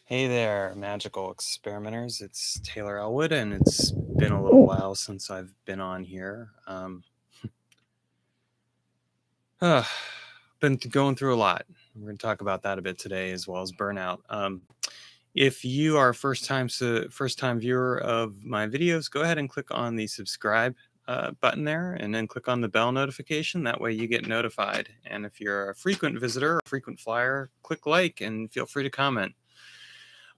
Hey there, magical experimenters. It's Taylor Ellwood, and it's been a little while since I've been on here. Been going through a lot. We're going to talk about that a bit today, as well as burnout. If you are a first time viewer of my videos, go ahead and click on the subscribe button there, and then click on the bell notification. That way, you get notified. And if you're a frequent visitor, a frequent flyer, click like, and feel free to comment.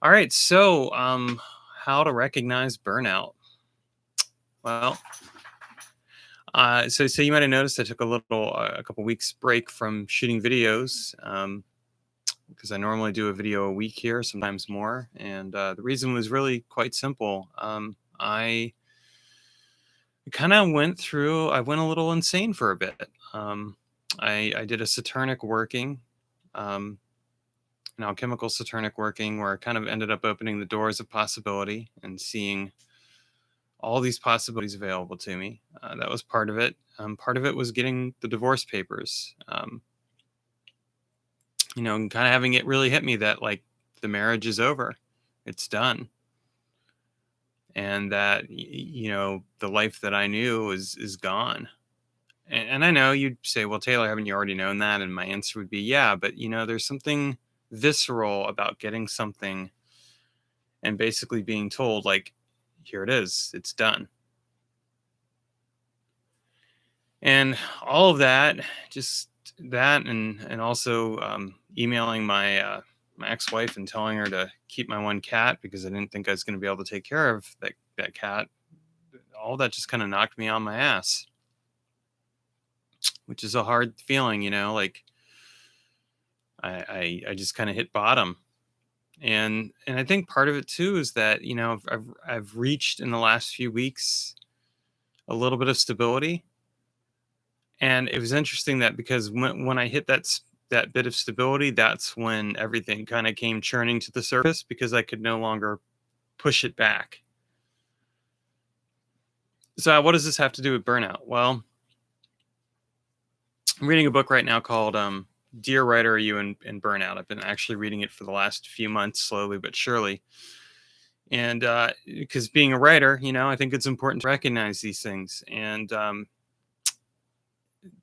All right, so how to recognize burnout? Well, so you might have noticed I took a couple weeks break from shooting videos because I normally do a video a week here, sometimes more. And the reason was really quite simple. I kind of I went a little insane for a bit. I did a saturnic working. Um, Alchemical saturnic working, where I kind of ended up opening the doors of possibility and seeing all these possibilities available to me. That was part of it. Part of it was getting the divorce papers, and kind of having it really hit me that like the marriage is over, it's done, and that the life that I knew is gone. And I know you'd say, well, Taylor, haven't you already known that? And my answer would be, yeah, but there's something visceral about getting something and basically being told, like, here it is, it's done. And all of that, just that, and also emailing my ex-wife and telling her to keep my one cat because I didn't think I was going to be able to take care of that cat. All that just kind of knocked me on my ass, which is a hard feeling, like I just kind of hit bottom. And I think part of it too is that I've reached in the last few weeks a little bit of stability. And it was interesting that because when I hit that bit of stability, that's when everything kind of came churning to the surface because I could no longer push it back. So what does this have to do with burnout? Well, I'm reading a book right now called Dear Writer, Are You in Burnout? I've been actually reading it for the last few months, slowly but surely. And because being a writer, I think it's important to recognize these things. And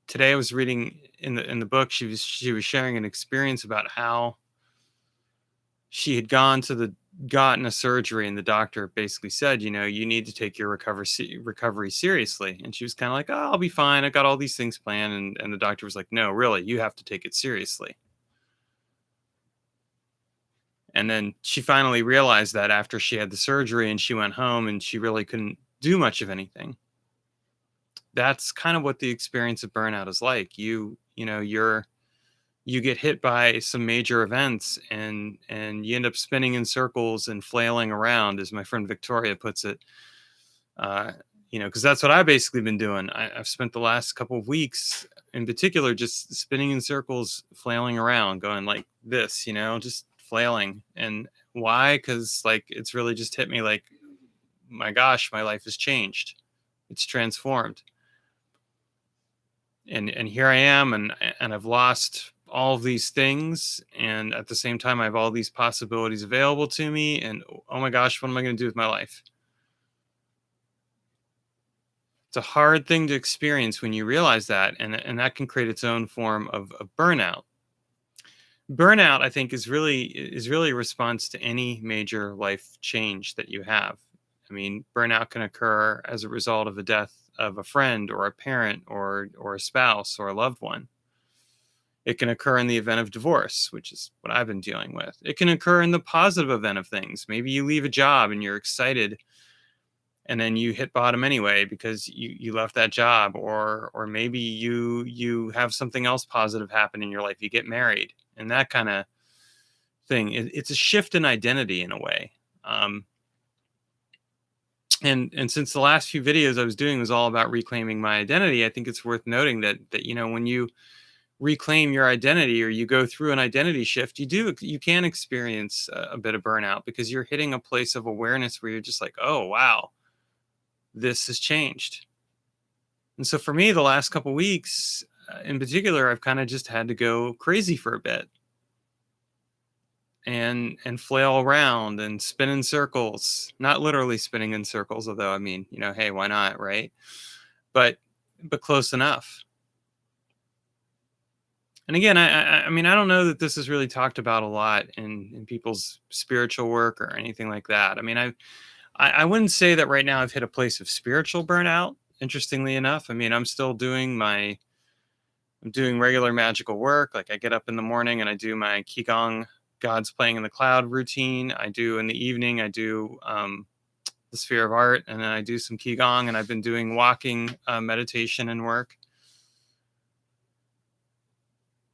today I was reading in the book, she was sharing an experience about how she had gotten a surgery, and the doctor basically said, you need to take your recovery seriously. And she was kind of like, oh, I'll be fine, I got all these things planned. And the doctor was like, no, really, you have to take it seriously. And then she finally realized that after she had the surgery and she went home and she really couldn't do much of anything. That's kind of what the experience of burnout is like. You get hit by some major events, and you end up spinning in circles and flailing around, as my friend Victoria puts it. Because that's what I've basically been doing. I've spent the last couple of weeks in particular just spinning in circles, flailing around, going like this, just flailing. And why? Because like it's really just hit me like, my gosh, my life has changed, it's transformed. And here I am, and I've lost all of these things, and at the same time I have all these possibilities available to me, and oh my gosh, what am I going to do with my life? It's a hard thing to experience when you realize that, and that can create its own form of burnout. Burnout, I think, is really a response to any major life change that you have. I mean, burnout can occur as a result of the death of a friend or a parent or a spouse or a loved one. It can occur in the event of divorce, which is what I've been dealing with. It can occur in the positive event of things. Maybe you leave a job and you're excited, and then you hit bottom anyway because you left that job, or maybe you have something else positive happen in your life. You get married, and that kind of thing. It's a shift in identity in a way. And since the last few videos I was doing was all about reclaiming my identity, I think it's worth noting that when you reclaim your identity or you go through an identity shift, you can experience a bit of burnout because you're hitting a place of awareness where you're just like, oh wow, this has changed. And so for me, the last couple weeks in particular, I've kind of just had to go crazy for a bit. and flail around and spin in circles. Not literally spinning in circles, although I mean, hey, why not, right? But close enough. And again, I mean, I don't know that this is really talked about a lot in people's spiritual work or anything like that. I mean, I wouldn't say that right now I've hit a place of spiritual burnout. Interestingly enough, I mean, I'm doing regular magical work. Like I get up in the morning and I do my qigong, God's playing in the cloud routine. I do in the evening. I do the sphere of art, and then I do some qigong. And I've been doing walking, meditation, and work.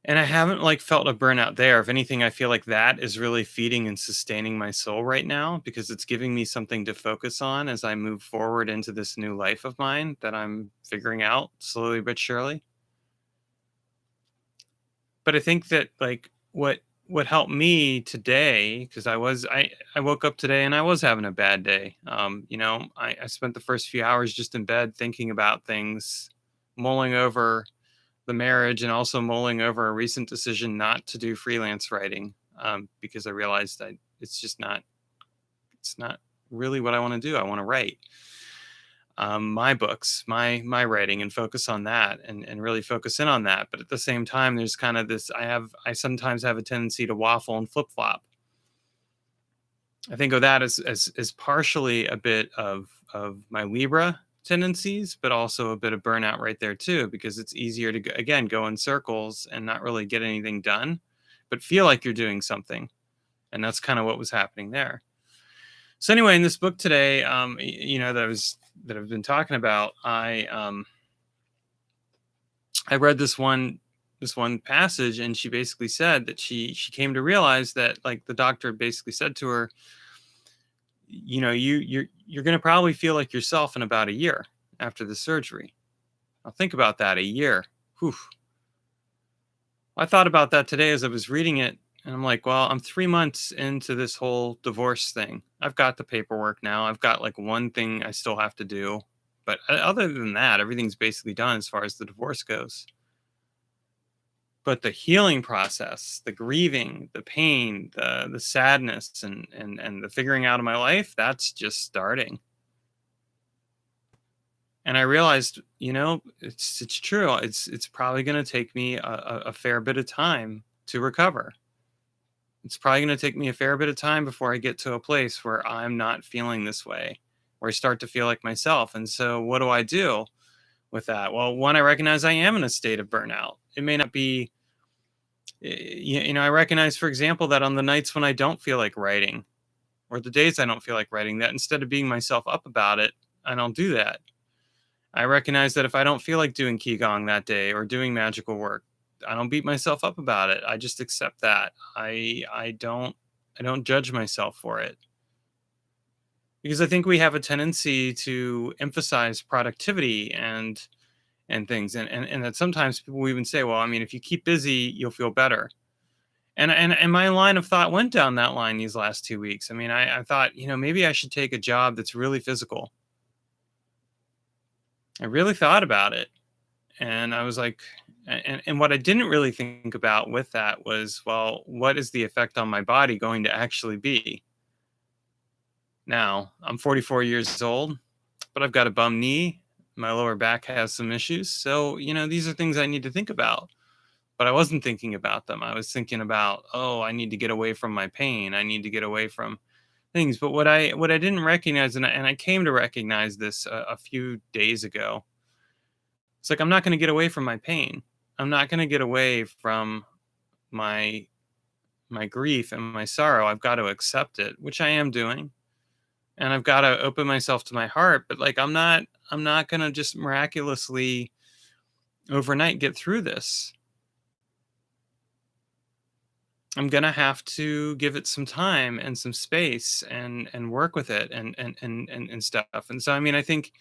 And I haven't like felt a burnout there. If anything, I feel like that is really feeding and sustaining my soul right now because it's giving me something to focus on as I move forward into this new life of mine that I'm figuring out slowly but surely. But I think that like what helped me today, because I woke up today and I was having a bad day. I spent the first few hours just in bed thinking about things, mulling over the marriage, and also mulling over a recent decision not to do freelance writing, because I realized that it's not really what I want to do. I want to write my books, my writing, and focus on that, and really focus in on that. But at the same time, there's kind of this. I sometimes have a tendency to waffle and flip flop. I think of that as partially a bit of my Libra tendencies, but also a bit of burnout right there too, because it's easier to again go in circles and not really get anything done, but feel like you're doing something, and that's kind of what was happening there. So anyway, in this book today, that I've been talking about, I read this one passage, and she basically said that she came to realize that like the doctor basically said to her, you're going to probably feel like yourself in about a year after the surgery. I'll think about that, a year. Whew. I thought about that today as I was reading it, and I'm like, well, I'm 3 months into this whole divorce thing. I've got the paperwork now. I've got like one thing I still have to do. But other than that, everything's basically done as far as the divorce goes. But the healing process, the grieving, the pain, the sadness, and the figuring out of my life, that's just starting. And I realized, it's true. It's probably going to take me a fair bit of time to recover. It's probably going to take me a fair bit of time before I get to a place where I'm not feeling this way, where I start to feel like myself. And so what do I do with that? Well, one, I recognize I am in a state of burnout. It may not be, I recognize, for example, that on the nights when I don't feel like writing, or the days I don't feel like writing, that instead of beating myself up about it, I don't do that. I recognize that if I don't feel like doing qigong that day or doing magical work, I don't beat myself up about it. I just accept that. I don't judge myself for it. Because I think we have a tendency to emphasize productivity and things, and that sometimes people even say, well, I mean, if you keep busy, you'll feel better. And my line of thought went down that line these last 2 weeks. I mean, I thought, maybe I should take a job that's really physical. I really thought about it. And I was like, and what I didn't really think about with that was, well, what is the effect on my body going to actually be? Now, I'm 44 years old, but I've got a bum knee. My lower back has some issues. So, these are things I need to think about. But I wasn't thinking about them. I was thinking about, oh, I need to get away from my pain. I need to get away from things. But what I didn't recognize, and I came to recognize this a few days ago, it's like I'm not going to get away from my pain. I'm not going to get away from my my grief and my sorrow. I've got to accept it, which I am doing, and I've got to open myself to my heart. But like I'm not going to just miraculously overnight get through this. I'm going to have to give it some time and some space and work with it and stuff. And so I mean, I think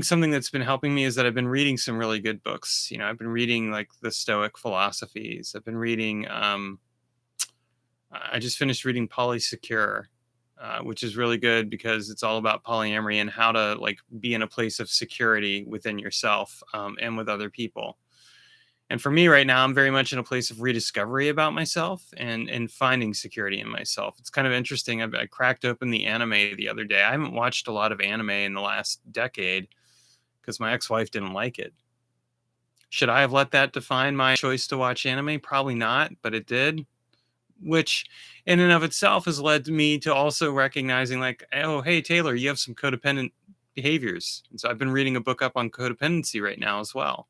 something that's been helping me is that I've been reading some really good books. I've been reading like the Stoic philosophies. I've been reading. I just finished reading Polysecure, which is really good because it's all about polyamory and how to like be in a place of security within yourself, and with other people. And for me right now, I'm very much in a place of rediscovery about myself and finding security in myself. It's kind of interesting. I cracked open the anime the other day. I haven't watched a lot of anime in the last decade because my ex-wife didn't like it. Should I have let that define my choice to watch anime? Probably not, but it did, which in and of itself has led to me to also recognizing like, oh, hey, Taylor, you have some codependent behaviors. And so I've been reading a book up on codependency right now as well.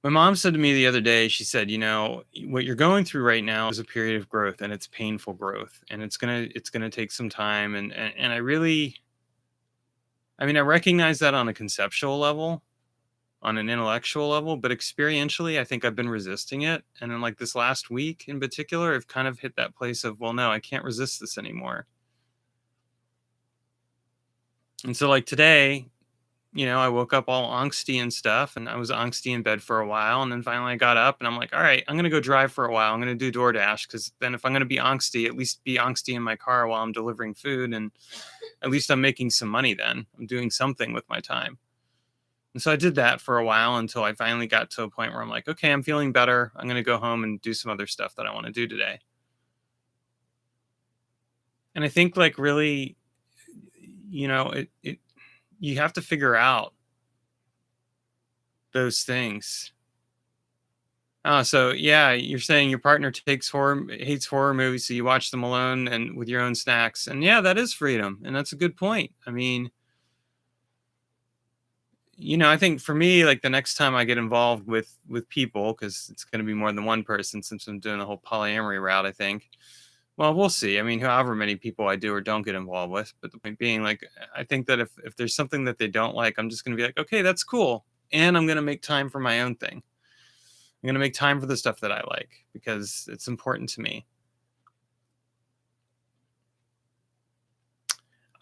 My mom said to me the other day, she said, what you're going through right now is a period of growth, and it's painful growth, and it's gonna take some time. And I really, I mean, I recognize that on a conceptual level, on an intellectual level, but experientially, I think I've been resisting it. And then like this last week in particular, I've kind of hit that place of, well, no, I can't resist this anymore. And so like today, I woke up all angsty and stuff, and I was angsty in bed for a while. And then finally I got up and I'm like, all right, I'm going to go drive for a while. I'm going to do DoorDash because then if I'm going to be angsty, at least be angsty in my car while I'm delivering food. And at least I'm making some money then. I'm doing something with my time. And so I did that for a while until I finally got to a point where I'm like, okay, I'm feeling better. I'm going to go home and do some other stuff that I want to do today. And I think like really, you have to figure out those things. Oh, so yeah, you're saying your partner hates horror movies, so you watch them alone and with your own snacks. And yeah, that is freedom, and that's a good point. I mean, I think for me, like the next time I get involved with people, because it's going to be more than one person since I'm doing the whole polyamory route, I think. Well, we'll see. I mean, however many people I do or don't get involved with, but the point being, like, I think that if there's something that they don't like, I'm just going to be like, okay, that's cool, and I'm going to make time for my own thing. I'm going to make time for the stuff that I like because it's important to me.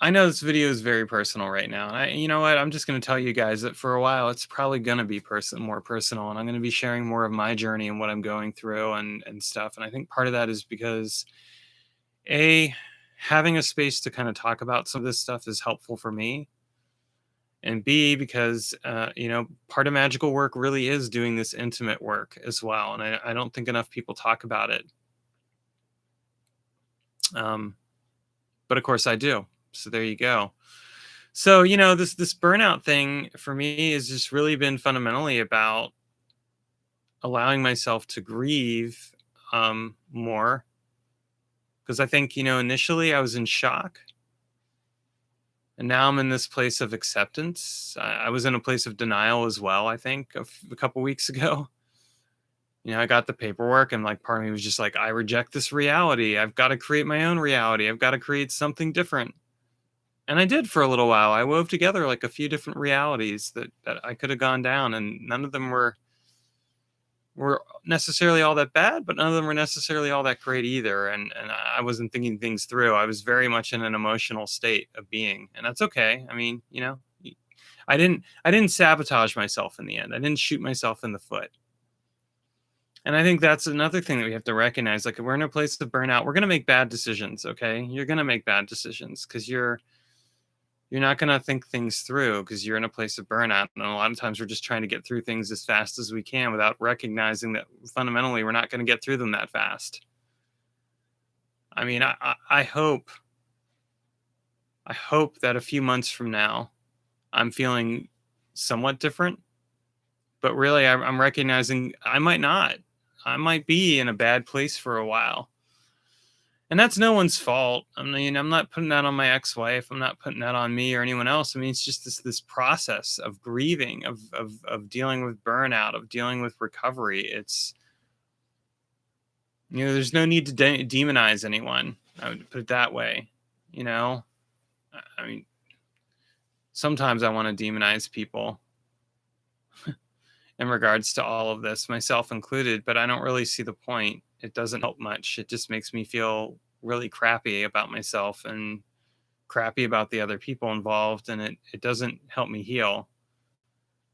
I know this video is very personal right now. You know what? I'm just going to tell you guys that for a while, it's probably going to be more personal, and I'm going to be sharing more of my journey and what I'm going through and stuff. And I think part of that is because having a space to kind of talk about some of this stuff is helpful for me. And B, because, part of magical work really is doing this intimate work as well. And I don't think enough people talk about it. But of course I do. So there you go. So, this burnout thing for me has just really been fundamentally about allowing myself to grieve more. Because I think, initially I was in shock. And now I'm in this place of acceptance. I was in a place of denial as well, I think, a couple weeks ago. I got the paperwork and like part of me was just like, I reject this reality. I've got to create my own reality. I've got to create something different. And I did for a little while. I wove together like a few different realities that I could have gone down, and none of them were necessarily all that bad, but none of them were necessarily all that great either. And I wasn't thinking things through. I was very much in an emotional state of being, and that's okay. I mean, I didn't sabotage myself in the end. I didn't shoot myself in the foot. And I think that's another thing that we have to recognize. Like, if we're in a place of burnout, we're going to make bad decisions. Okay. You're going to make bad decisions because you're not going to think things through because you're in a place of burnout. And a lot of times we're just trying to get through things as fast as we can without recognizing that fundamentally we're not going to get through them that fast. I mean, I hope that a few months from now, I'm feeling somewhat different, but really I'm recognizing I might not. I might be in a bad place for a while. And that's no one's fault. I mean, I'm not putting that on my ex-wife. I'm not putting that on me or anyone else. I mean, it's just this process of grieving, of dealing with burnout, of dealing with recovery. It's, there's no need to demonize anyone. I would put it that way. I mean, sometimes I want to demonize people in regards to all of this, myself included, but I don't really see the point. It doesn't help much. It just makes me feel really crappy about myself and crappy about the other people involved, and it doesn't help me heal.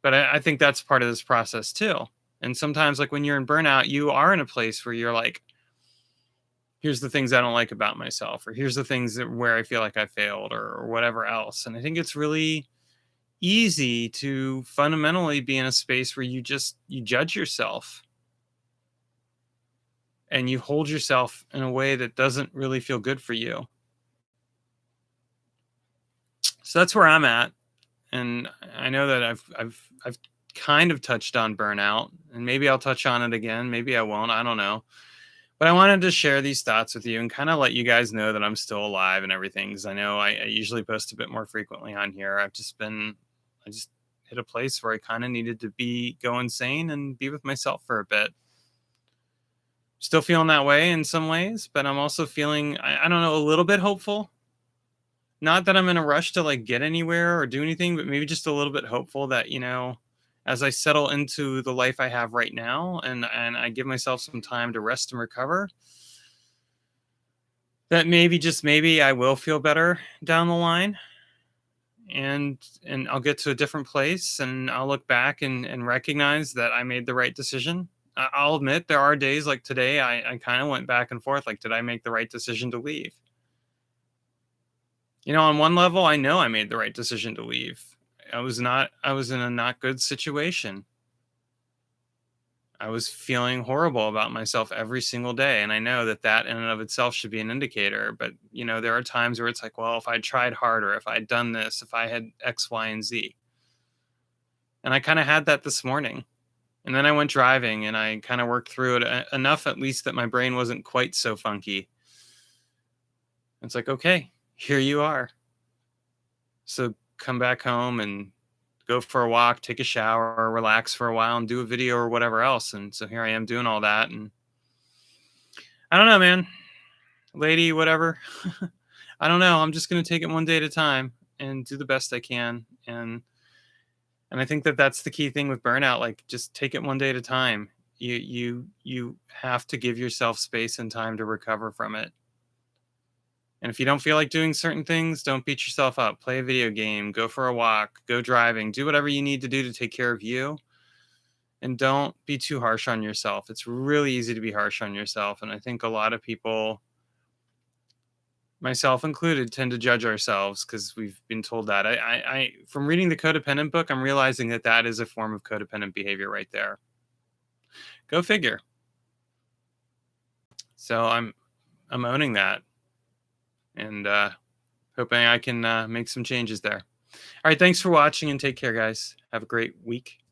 But I think that's part of this process too. And sometimes, like when you're in burnout, you are in a place where you're like, here's the things I don't like about myself, or here's the things where I feel like I failed, or whatever else. And I think it's really easy to fundamentally be in a space where you judge yourself and you hold yourself in a way that doesn't really feel good for you. So that's where I'm at, and I know that I've kind of touched on burnout, and maybe I'll touch on it again, maybe I won't, I don't know. But I wanted to share these thoughts with you and kind of let you guys know that I'm still alive and everything. Because I know I usually post a bit more frequently on here. I just hit a place where I kind of needed to go insane and be with myself for a bit. Still feeling that way in some ways, but I'm also feeling, I don't know, a little bit hopeful. Not that I'm in a rush to like get anywhere or do anything, but maybe just a little bit hopeful that, as I settle into the life I have right now and I give myself some time to rest and recover, that maybe just maybe I will feel better down the line, and I'll get to a different place and I'll look back and recognize that I made the right decision. I'll admit there are days like today I kind of went back and forth like, did I make the right decision to leave? On one level, I know I made the right decision to leave. I was in a not good situation. I was feeling horrible about myself every single day. And I know that that in and of itself should be an indicator. But, there are times where it's like, well, if I tried harder, if I'd done this, if I had X, Y, and Z. And I kind of had that this morning. And then I went driving and I kind of worked through it enough, at least, that my brain wasn't quite so funky. It's like, okay, here you are. So come back home and go for a walk, take a shower, relax for a while, and do a video or whatever else. And so here I am doing all that. And I don't know, man, lady, whatever. I don't know. I'm just going to take it one day at a time and do the best I can. And I think that that's the key thing with burnout. Like, just take it one day at a time. You have to give yourself space and time to recover from it. And if you don't feel like doing certain things, don't beat yourself up. Play a video game, go for a walk, go driving, do whatever you need to do to take care of you. And don't be too harsh on yourself. It's really easy to be harsh on yourself. And I think a lot of people, myself included, tend to judge ourselves because we've been told that. From reading the codependent book, I'm realizing that that is a form of codependent behavior right there. Go figure. So I'm owning that, and hoping I can make some changes there. All right, thanks for watching and take care, guys. Have a great week.